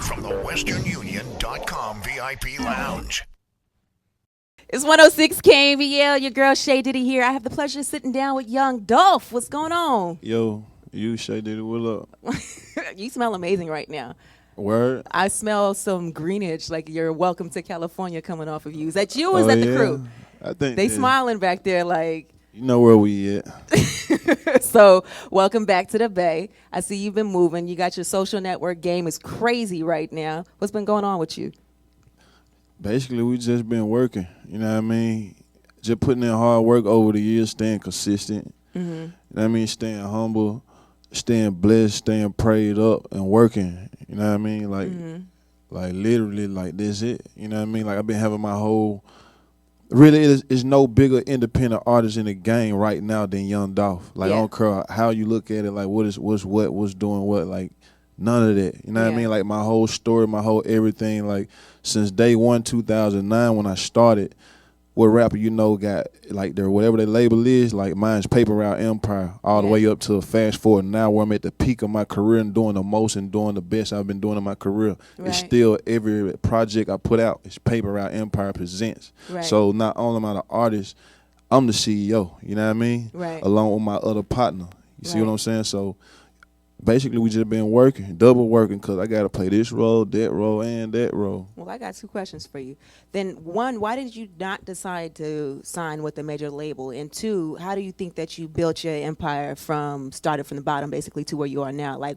from the westernunion.com VIP Lounge. It's 106 KVL, your girl Shay Diddy here. I have the pleasure of sitting down with young Dolph. What's going on? Yo, you Shay Diddy, what up? You smell amazing right now. Word? I smell some greenage, like you're welcome to California coming off of you. Is that you or is that the crew? I think they smiling back there like. You know where we at. So welcome back to the Bay. I see you've been moving. You got your social network game is crazy right now. What's been going on with you? Basically, we just been working, you know what I mean? Just putting in hard work over the years, staying consistent. Mm-hmm. You know what I mean? Staying humble, staying blessed, staying prayed up, and working. You know what I mean? Like literally, like this it. You know what I mean? Like I've been having my whole. Really, is no bigger independent artist in the game right now than Young Dolph. Like I don't care how you look at it. Like what's doing what. Like none of that. You know what I mean? Like my whole story, my whole everything. Like since day one, 2009, when I started. What rapper you know got like their whatever their label is, like mine's Paper Route Empire, all the way up to fast forward now where I'm at the peak of my career and doing the most and doing the best I've been doing in my career. Right. It's still every project I put out is Paper Route Empire Presents. Right. So not only am I the artist, I'm the CEO, you know what I mean? Right. Along with my other partner. You see what I'm saying? So basically, we just been working, double working, because I got to play this role, that role, and that role. Well, I got two questions for you. Then, one, why did you not decide to sign with a major label? And two, how do you think that you built your empire started from the bottom, basically, to where you are now? Like,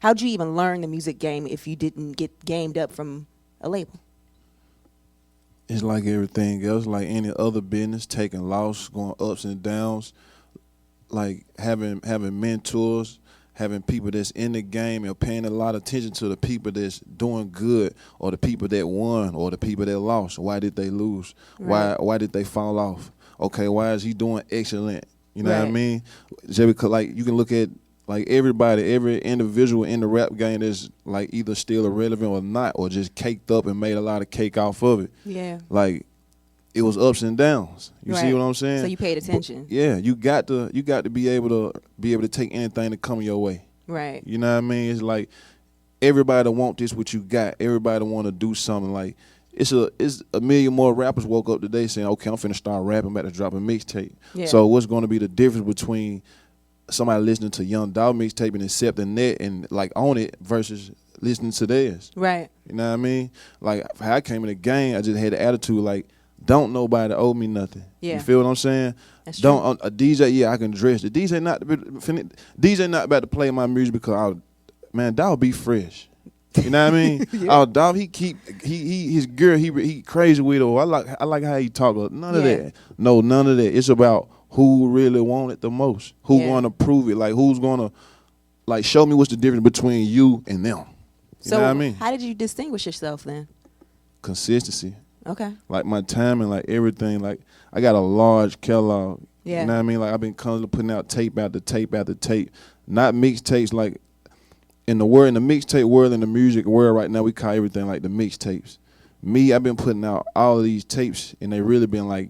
how'd you even learn the music game if you didn't get gamed up from a label? It's like everything else, like any other business, taking loss, going ups and downs, like having mentors, having people that's in the game and paying a lot of attention to the people that's doing good or the people that won or the people that lost. Why did they lose? Right. Why did they fall off? Okay, why is he doing excellent? You know what I mean? Just because, like, you can look at, like, every individual in the rap game that's, like, either still irrelevant or not or just caked up and made a lot of cake off of it. Yeah. Like, it was ups and downs. You see what I'm saying? So you paid attention. But, yeah, you got to be able to take anything that come your way. Right. You know what I mean? It's like everybody want this what you got. Everybody want to do something. Like it's a million more rappers woke up today saying, "Okay, I'm finna start rapping, about to drop a mixtape." Yeah. So what's going to be the difference between somebody listening to Young Dolph mixtape and accepting that and like own it versus listening to theirs? Right. You know what I mean? Like how I came in the game, I just had the attitude like. Don't nobody owe me nothing. Yeah. You feel what I'm saying? That's true. Don't a DJ. I can dress. The DJ not about to play my music because Dolph be fresh. You know what I mean? Dolph his girl he crazy with her. I like how he talk. None of that. No, none of that. It's about who really want it the most. Who want to prove it? Like who's gonna like show me what's the difference between you and them. You know what I mean? How did you distinguish yourself then? Consistency. Okay. Like my timing, like everything, like I got a large catalog. Yeah. You know what I mean? Like I've been constantly putting out tape after tape after tape. Not mixtapes like in the mixtape world, in the music world right now, we call everything like the mixtapes. Me, I've been putting out all of these tapes and they really been like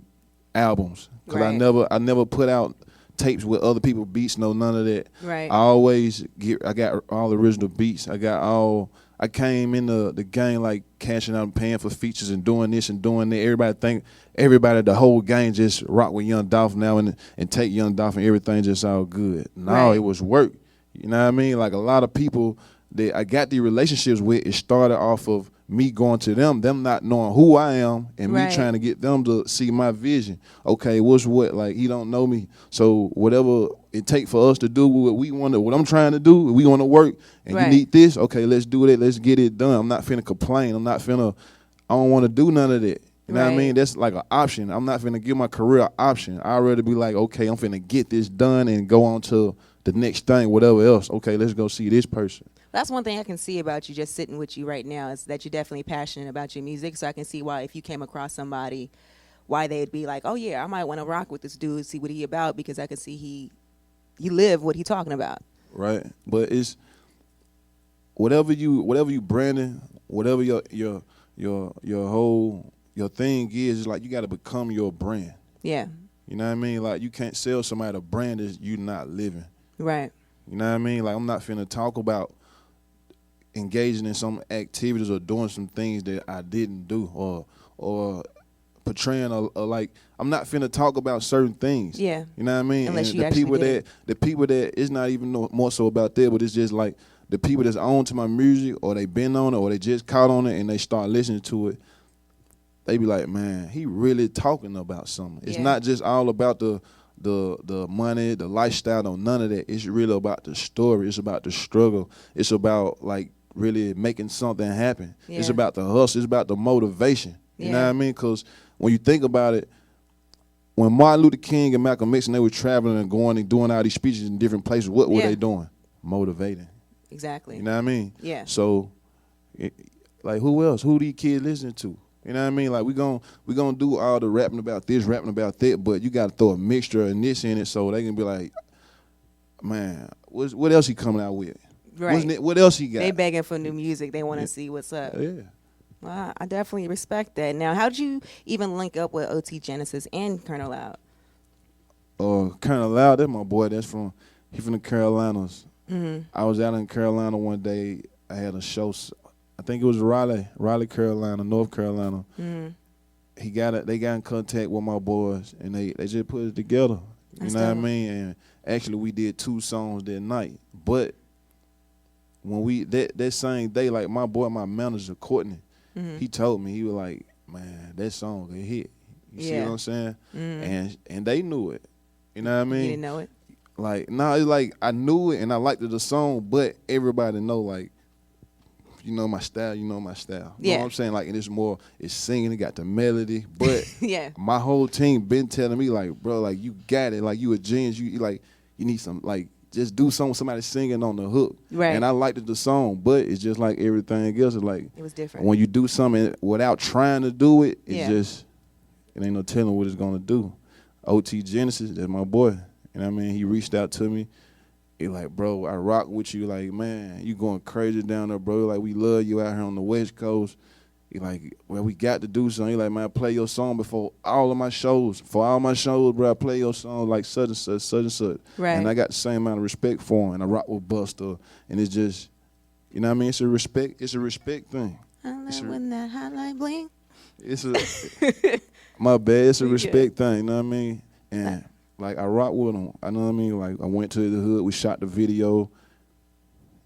albums. Cause I never put out tapes with other people's beats, none of that. Right. I got all the original beats. I came in the game like cashing out and paying for features and doing this and doing that. Everybody, the whole gang just rock with Young Dolph now and take Young Dolph and everything just all good. No, it was work. You know what I mean? Like a lot of people that I got these relationships with, it started off of me going to them not knowing who I am and me trying to get them to see my vision. Okay, what's what? Like he don't know me. So whatever it take for us to do what I'm trying to do, we want to work and you need this, okay, let's do that, let's get it done. I'm not finna complain. I don't want to do none of that. You know what I mean? That's like an option. I'm not finna give my career an option. I'd rather be like, okay, I'm finna get this done and go on to the next thing, whatever else. Okay, let's go see this person. That's one thing I can see about you just sitting with you right now is that you're definitely passionate about your music. So I can see why if you came across somebody, why they'd be like, oh, yeah, I might want to rock with this dude, see what he about, because I can see he live what he talking about. Right. But it's whatever you branding, whatever your whole your thing is like you got to become your brand. Yeah. You know what I mean? Like you can't sell somebody a brand that you not living. Right. You know what I mean? Like I'm not finna talk about engaging in some activities or doing some things that I didn't do, or portraying like I'm not finna talk about certain things. Yeah. You know what I mean? Unless and you actually did it. the people that it's not even more so about that, but it's just like the people that's on to my music, or they been on it, or they just caught on it and they start listening to it. They be like, man, he really talking about something. It's not just all about the money, the lifestyle, no, none of that. It's really about the story. It's about the struggle. It's about like really making something happen. Yeah. It's about the hustle. It's about the motivation. You know what I mean? Because when you think about it, when Martin Luther King and Malcolm X and they were traveling and going and doing all these speeches in different places, what were they doing? Motivating. Exactly. You know what I mean? Yeah. So, like, who else? Who these kids listening to? You know what I mean? Like, we gonna do all the rapping about this, rapping about that, but you got to throw a mixture of this in it so they can be like, man, what else he coming out with? Right. What else he got? They begging for new music. They want to see what's up. Yeah. Well, I definitely respect that. Now, how'd you even link up with OT Genesis and Colonel Loud? Colonel Loud, that's my boy. He's from the Carolinas. Mm-hmm. I was out in Carolina one day. I had a show. I think it was Raleigh, Carolina, North Carolina. Mm-hmm. They got in contact with my boys, and they just put it together. You know what I mean? And actually, we did 2 songs that night. But when that same day, like my manager, Courtney, he told me, he was like, man, that song a hit. You see what I'm saying? Mm-hmm. And they knew it. You know what I mean? You didn't know it? Like, no, it's like I knew it and I liked the song, but everybody know, like, you know my style, you know my style. You know what I'm saying? Like, and it's singing, it got the melody, but my whole team been telling me, like, bro, like, you got it. Like, you a genius. You need some, like, just do something with somebody singing on the hook. Right. And I liked the song, but it's just like everything else. It's like, it was different. When you do something without trying to do it, it's just, it ain't no telling what it's going to do. OT Genesis, that's my boy. You know what I mean? He reached out to me. He like, bro, I rock with you. Like, man, you going crazy down there, bro. Like, we love you out here on the West Coast. He like, well, we got to do something. He like, man, I play your song before all of my shows. For all my shows, bro, I play your song like such and such, such and such. Right. And I got the same amount of respect for him. And I rock with Buster. And it's just, you know what I mean? It's a respect thing. I love when that highlight bling. It's a, my bad, it's a respect thing, you know what I mean? And like, I rock with him. I know what I mean? Like, I went to the hood, we shot the video,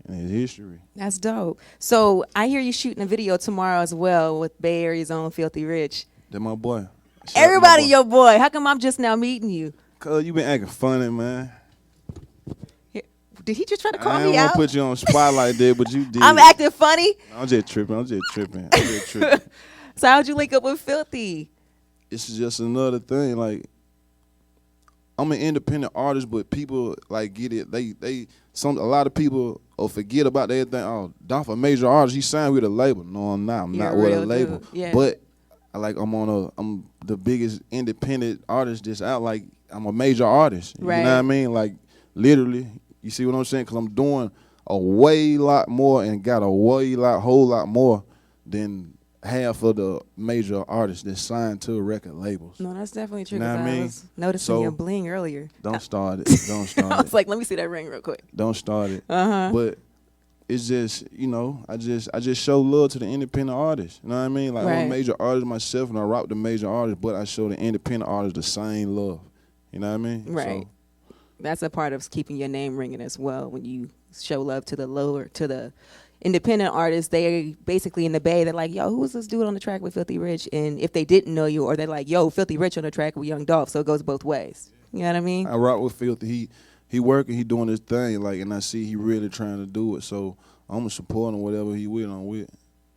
and it's history. That's dope. So I hear you shooting a video tomorrow as well with Bay Area's own Filthy Rich. That's my boy. Everybody your boy. How come I'm just now meeting you? Cause you been acting funny, man. Did he just try to call me out? I didn't want to put you on spotlight there, but you did. I'm acting funny? I'm just tripping. So how'd you link up with Filthy? It's just another thing. Like, I'm an independent artist, but people like get it. A lot of people forget about that thing. Oh, Dolph a major artist. He signed with a label. No, I'm not. I'm not with a label. Yeah. But I'm the biggest independent artist that's out. Like, I'm a major artist. Right. You know what I mean? Like, literally. You see what I'm saying? Because I'm doing a lot more and got a whole lot more than half of the major artists that signed to record labels. No, that's definitely true. You know what I mean? I was noticing your bling earlier. Don't start it. I was like, let me see that ring real quick. Don't start it. But it's just, you know, I just show love to the independent artists. You know what I mean? Like, I'm a major artist myself, and I rock the major artists, but I show the independent artists the same love. You know what I mean? Right. So, that's a part of keeping your name ringing as well. When you show love to the independent artists, they basically in the Bay, they're like, yo, who was this dude on the track with Filthy Rich? And if they didn't know you, or they're like, yo, Filthy Rich on the track with Young Dolph. So it goes both ways. You know what I mean? I rock with Filthy. He working, he doing his thing, like, and I see he really trying to do it. So I'm gonna support him whatever he with, I'm with.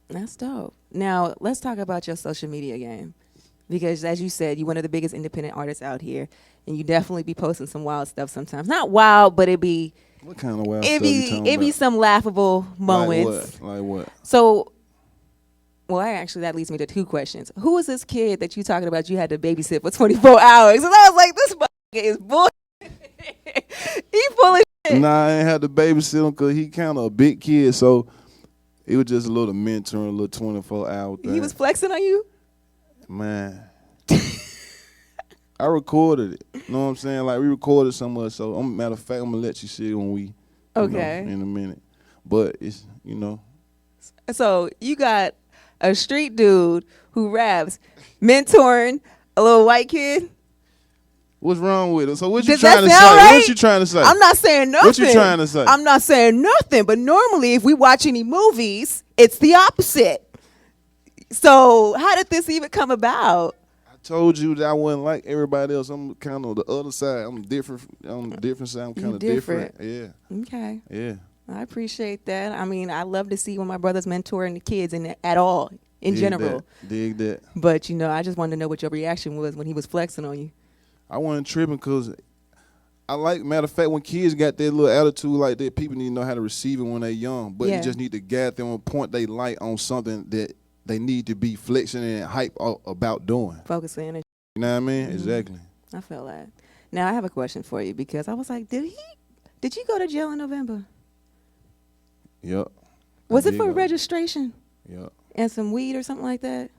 That's dope. Now let's talk about your social media game. Because as you said, you're one of the biggest independent artists out here, and you definitely be posting some wild stuff sometimes. Not wild, but it'd be what kind of wild stuff you talking about? It'd be some laughable moments. Like what? So, well, actually, that leads me to 2 questions. Who is this kid that you talking about you had to babysit for 24 hours? And I was like, this is bullshit. He full of shit. Nah, I ain't had to babysit him because he kind of a big kid, so it was just a little mentoring, a little 24-hour thing. He was flexing on you? Man, I recorded it. You know what I'm saying? Like, we recorded somewhere. So, matter of fact, I'm gonna let you see it when we, in a minute. But it's, you know, So you got a street dude who raps, mentoring a little white kid. What's wrong with it? So what you Does trying that to sound say? right? What you trying to say? I'm not saying nothing. What you trying to say? I'm not saying nothing. But normally, if we watch any movies, it's the opposite. So how did this even come about? I told you that I wasn't like everybody else. I'm kind of the other side. I'm different. On the different side, I'm kind of different. Yeah. Okay. Yeah. I appreciate that. I mean, I love to see when my brother's mentoring the kids and at all in general. Dig that. But I just wanted to know what your reaction was when he was flexing on you. I wasn't tripping because I like, matter of fact, when kids got that little attitude like that, people need to know how to receive it when they're young. But you just need to guide them and point they light on something that they need to be flexing and hype about doing. Focusing. You know what I mean? Mm-hmm. Exactly. I feel that. Now, I have a question for you because I was like, did you go to jail in November? Yep. Was it for registration? Yep. And some weed or something like that?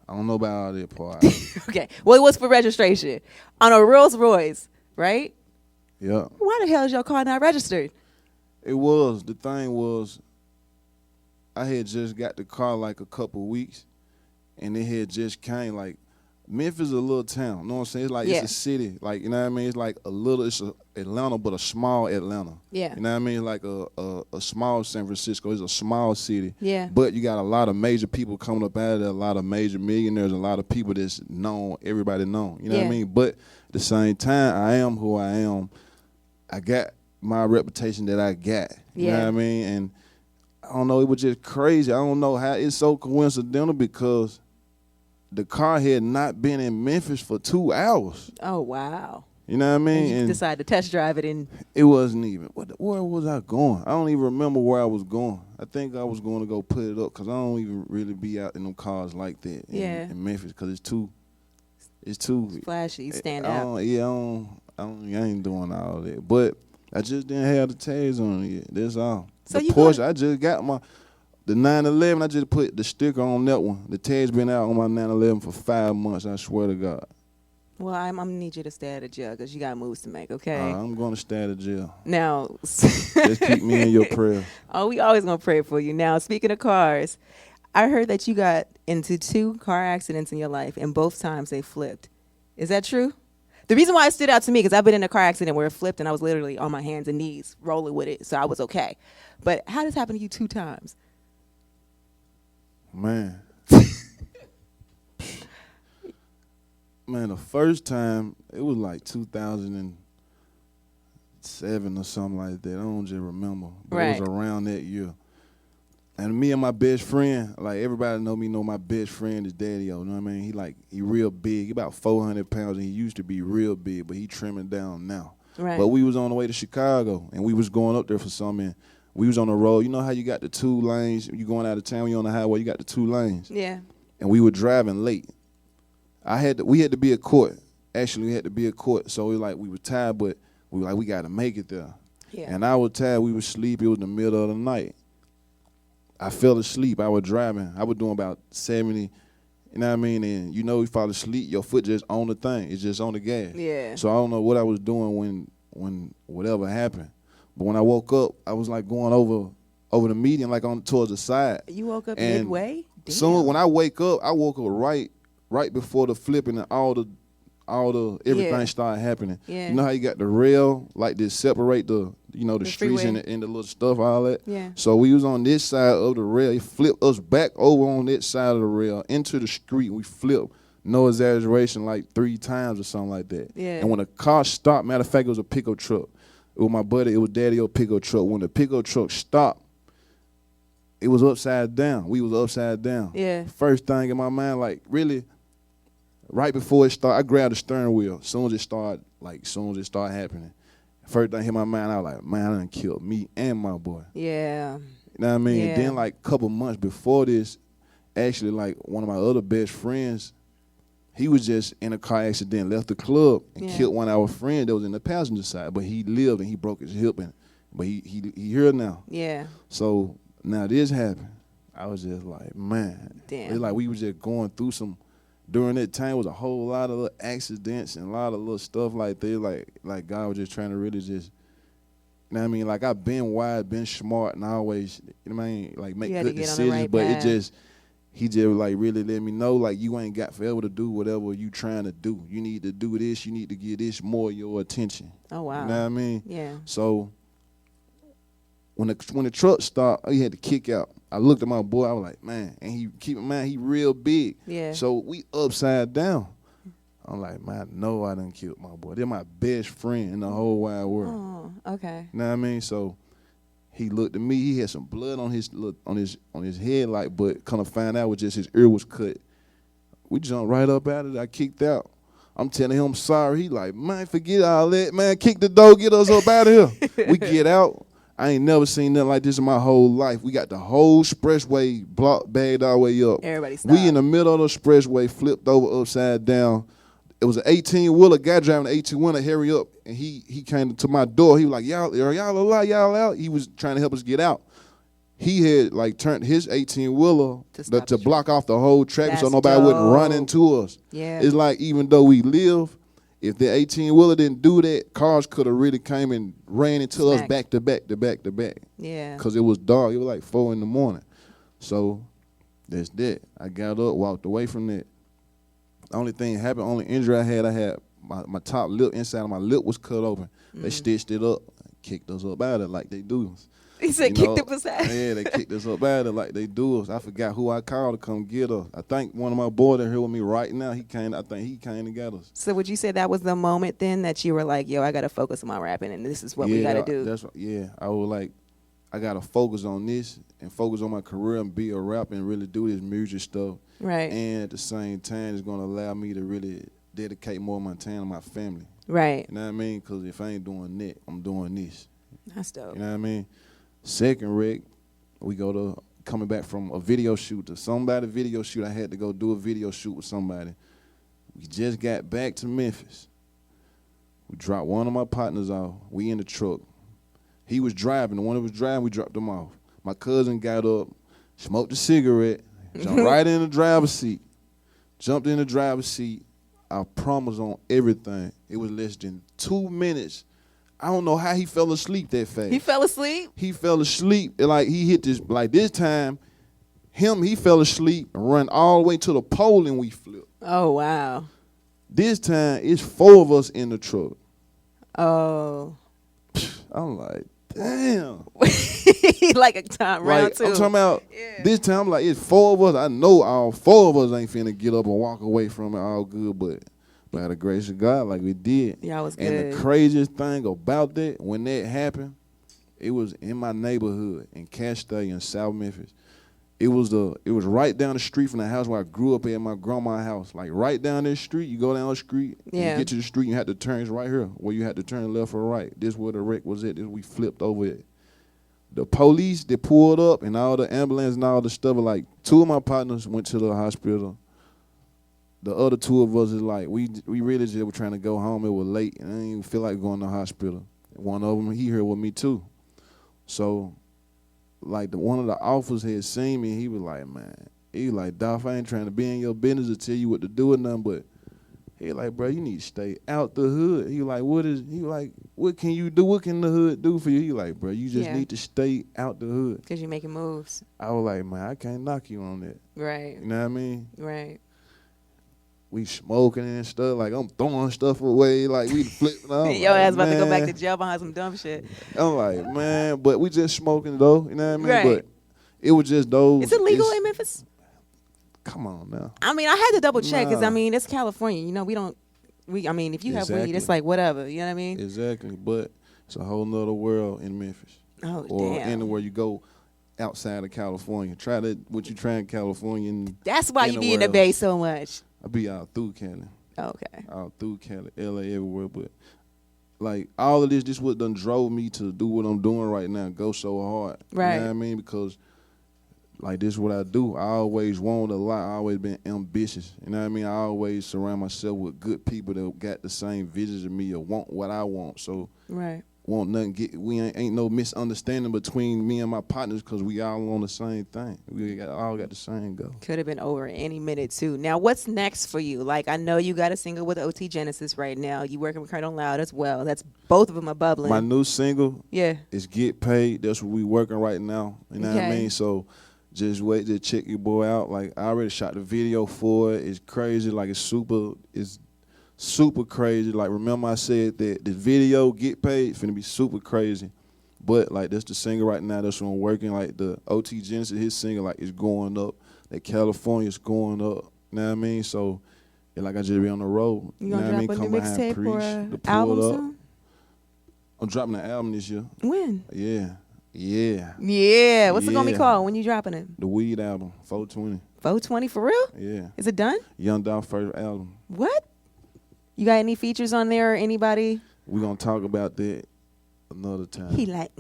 I don't know about all that part. Okay. Well, it was for registration on a Rolls Royce, right? Yeah. Why the hell is your car not registered? It was. The thing was, I had just got the car like a couple of weeks, and it had just came. Like, Memphis is a little town. You know what I'm saying? It's like it's a city. Like, you know what I mean? It's like it's Atlanta, but a small Atlanta. Yeah. You know what I mean? Like a small San Francisco. It's a small city. Yeah. But you got a lot of major people coming up out of there, a lot of major millionaires, a lot of people that's known, everybody known. You know what I mean? But at the same time, I am who I am. I got my reputation that I got. You know what I mean? And I don't know, it was just crazy. I don't know how it's so coincidental because the car had not been in Memphis for 2 hours. Oh, wow. You know what I mean? And you decided to test drive it in. It wasn't even. Where was I going? I don't even remember where I was going. I think I was going to go put it up because I don't even really be out in them cars like that in Memphis because it's too flashy, stand out. I ain't doing all that. But I just didn't have the tags on it yet. That's all. So the Porsche, I just got the 911, I just put the sticker on that one. The tag's been out on my 911 for 5 months, I swear to God. Well, I'm going to need you to stay at the jail because you got moves to make, okay? I'm going to stay at the jail. Now. Just keep me in your prayer. Oh, we always going to pray for you. Now, speaking of cars, I heard that you got into 2 car accidents in your life, and both times they flipped. Is that true? The reason why it stood out to me, because I've been in a car accident where it flipped, and I was literally on my hands and knees rolling with it, so I was okay. But how does this happen to you 2 times? Man. Man, the first time, it was like 2007 or something like that. I don't just remember. But it was around that year. And me and my best friend, like everybody know my best friend is Daddy-O, you know what I mean? He real big. He about 400 pounds, and he used to be real big, but he trimming down now. Right. But we was on the way to Chicago, and we was going up there for something. We was on the road. You know how you got the 2 lanes? You going out of town, you on the highway, you got the 2 lanes. Yeah. And we were driving late. We had to be at court. Actually, we had to be at court. So we were tired, but we got to make it there. Yeah. And I was tired. We were asleep. It was the middle of the night. I fell asleep. I was driving. I was doing about 70. You know what I mean? And you fall asleep, your foot just on the thing. It's just on the gas. Yeah. So I don't know what I was doing when whatever happened. But when I woke up, I was like going over the median, like towards the side. You woke up midway? Damn. Soon when I woke up right before the flipping and all the everything started happening. Yeah. You know how you got the rail like this separate the streets and the little stuff, all that. Yeah. So we was on this side of the rail. It flipped us back over on that side of the rail into the street. We flipped, no exaggeration, like 3 times or something like that. Yeah. And when the car stopped, matter of fact, it was a pickup truck. It was my buddy. It was Daddy-O pickup truck. When the pickup truck stopped, it was upside down. We was upside down. Yeah. First thing in my mind, like really, right before it started, I grabbed the steering wheel. As soon as it started happening, first thing hit my mind, I was like, man, I done killed me and my boy. Yeah. You know what I mean? Yeah. And then like a couple months before this, actually like one of my other best friends, he was just in a car accident, left the club and killed one of our friends that was in the passenger side. But he lived and he broke his hip, but he here now. Yeah. So now this happened. I was just like, man. Damn. It's like we was just going through during that time was a whole lot of little accidents and a lot of little stuff like that. Like God was just trying to really just, you know what I mean? Like, I've been wise, been smart, and I always, you know what I mean? Like, make good decisions, right but path. he just, like, really let me know, like, you ain't got forever to do whatever you trying to do. You need to do this. You need to give this more of your attention. Oh, wow. You know what I mean? Yeah. So when the truck stopped, he had to kick out. I looked at my boy. I was like, man, and keep in mind, he real big. Yeah. So we upside down. I'm like, man, I know I done killed my boy. They're my best friend in the whole wide world. Oh, okay. You know what I mean? So he looked at me. He had some blood on his head, like, but kind of find out was just his ear was cut. We jumped right up out of it. I kicked out. I'm telling him I'm sorry. He like, man, forget all that. Man, kick the door, get us up out of here. We get out. I ain't never seen nothing like this in my whole life. We got the whole expressway blocked, bagged all the way up. Everybody stopped. We in the middle of the expressway, flipped over upside down. It was an 18-wheeler, guy driving an 18-wheeler, hurry up. And he came to my door. He was like, y'all alive, y'all out? He was trying to help us get out. He had, like, turned his 18-wheeler to block off the whole track so nobody wouldn't run into us. Yeah. It's like, even though we live, if the 18-wheeler didn't do that, cars could have really came and ran into us back to back to back to back. Yeah. Because it was dark. It was like 4 in the morning. So that's that. I got up, walked away from that. The only thing happened, only injury I had my top lip, inside of my lip was cut open. They stitched it up, kicked us up out of it like they do us. He said kicked up his ass. Yeah, they kicked us up out of it like they do us. I forgot who I called to come get us. I think one of my boys that here with me right now, I think he came to get us. So would you say that was the moment then that you were like, yo, I got to focus on my rapping and this is what we got to do? That's right. Yeah, I was like, I got to focus on this and focus on my career and be a rapper and really do this music stuff. Right. And at the same time, it's going to allow me to really dedicate more of my time to my family. Right. You know what I mean? Because if I ain't doing that, I'm doing this. That's dope. You know what I mean? Second rig, we go to coming back from a video shoot to somebody video shoot. I had to go do a video shoot with somebody. We just got back to Memphis. We dropped one of my partners off. We in the truck. He was driving. The one that was driving, we dropped him off. My cousin got up, smoked a cigarette, jumped right in the driver's seat. Jumped in the driver's seat. I promise on everything. It was less than 2 minutes. I don't know how he fell asleep that fast. He fell asleep? He fell asleep. Like, he hit this, like, this time, he fell asleep and run all the way to the pole and we flipped. Oh, wow. This time, it's 4 of us in the truck. Oh. I'm like, damn. Like a time round 2. I'm talking about this time, I'm like, it's 4 of us. I know all 4 of us ain't finna get up and walk away from it all good, but by the grace of God, like we did. Yeah, I was good. And the craziest thing about that, when that happened, it was in my neighborhood in Castell in South Memphis. It was right down the street from the house where I grew up at my grandma's house. Like, right down this street, you go down the street, and you get to the street, you had to turn. It's right here where you had to turn left or right. This where the wreck was at. This we flipped over it. The police, they pulled up, and all the ambulance and all the stuff. Like, 2 of my partners went to the hospital. The other 2 of us is like, we really just were trying to go home. It was late, and I didn't even feel like going to the hospital. One of them, he here with me too. So, like, one of the officers had seen me. He was like, man, he was like, Dolph, I ain't trying to be in your business or tell you what to do or nothing, but he like, bro, you need to stay out the hood. He like, what can you do? What can the hood do for you? He like, bro, you just need to stay out the hood. Because you're making moves. I was like, man, I can't knock you on that. Right. You know what I mean? Right. We smoking and stuff. Like, I'm throwing stuff away. Like, we flipping out. Your ass about to go back to jail behind some dumb shit. I'm like, man, but we just smoking though. You know what I mean? Right. But it was just those. Is it legal in Memphis? Come on now. I mean, I had to double check because, I mean, it's California. You know, I mean, if you have weed, it's like whatever. You know what I mean? Exactly. But it's a whole nother world in Memphis. Oh, or damn. anywhere you go outside of California. Try what you try in California. And that's why you be in the Bay so much. I be out through Cali. Okay. Out through Cali, LA, everywhere. But, like, all of this what done drove me to do what I'm doing right now, go so hard. Right. You know what I mean? Because, like, this is what I do. I always wanted a lot. I always been ambitious. You know what I mean? I always surround myself with good people that got the same visions as me or want what I want. So right. want nothing. We ain't no misunderstanding between me and my partners because we all on the same thing. We all got the same goal. Could have been over any minute too. Now, what's next for you? Like, I know you got a single with OT Genesis right now. You working with Colonel Loud as well. That's both of them are bubbling. My new single, yeah, is Get Paid. That's what we working right now. You know what I mean? So just wait to check your boy out. Like, I already shot the video for it. It's crazy. Like, it's super crazy. Like, remember I said that the video Get Paid finna be super crazy. But like, that's the single right now. That's what I'm working. Like, the OT Genesis, his single, like, is going up. That California's going up. You know what I mean? So yeah, like, I just be on the road. You gonna drop a new mixtape or an album soon? I'm dropping an album this year. When? Yeah. What's it gonna be called? When you dropping it? The Weed album, 420. 420 for real? Yeah. Is it done? Young Dolph first album. What? You got any features on there or anybody? We're going to talk about that another time. He like,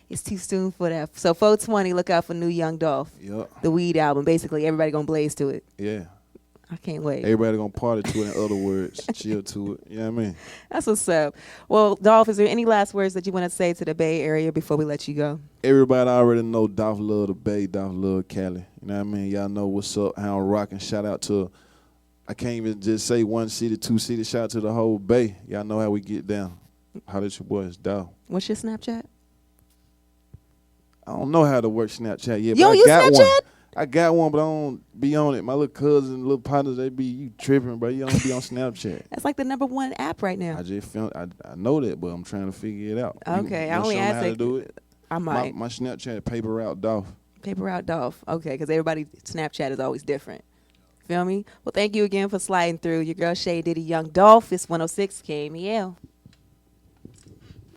it's too soon for that. So 420, look out for new Young Dolph. Yep. The Weed album. Basically, everybody going to blaze to it. Yeah. I can't wait. Everybody going to party to it, in other words. Chill to it. You know what I mean? That's what's up. Well, Dolph, is there any last words that you want to say to the Bay Area before we let you go? Everybody already know Dolph love the Bay, Dolph love Cali. You know what I mean? Y'all know what's up, how I'm rocking. Shout out to, I can't even just say one city, two cities. Shout out to the whole Bay. Y'all know how we get down. Holla at your boys, Dolph. What's your Snapchat? I don't know how to work Snapchat yet, You but don't I use got Snapchat? one. I got one, but I don't be on it. My little cousins, little partners, they be, you tripping, bro. You don't be on Snapchat. That's like the #1 app right now. I just found, I know that, but I'm trying to figure it out. Okay, I you only show me asked how to do it. I might. My Snapchat, Paper Route Dolph. Paper Route Dolph. Okay, because everybody's Snapchat is always different. Feel me? Well, thank you again for sliding through. Your girl Shay Diddy Young Dolph. It's 106 KMEL.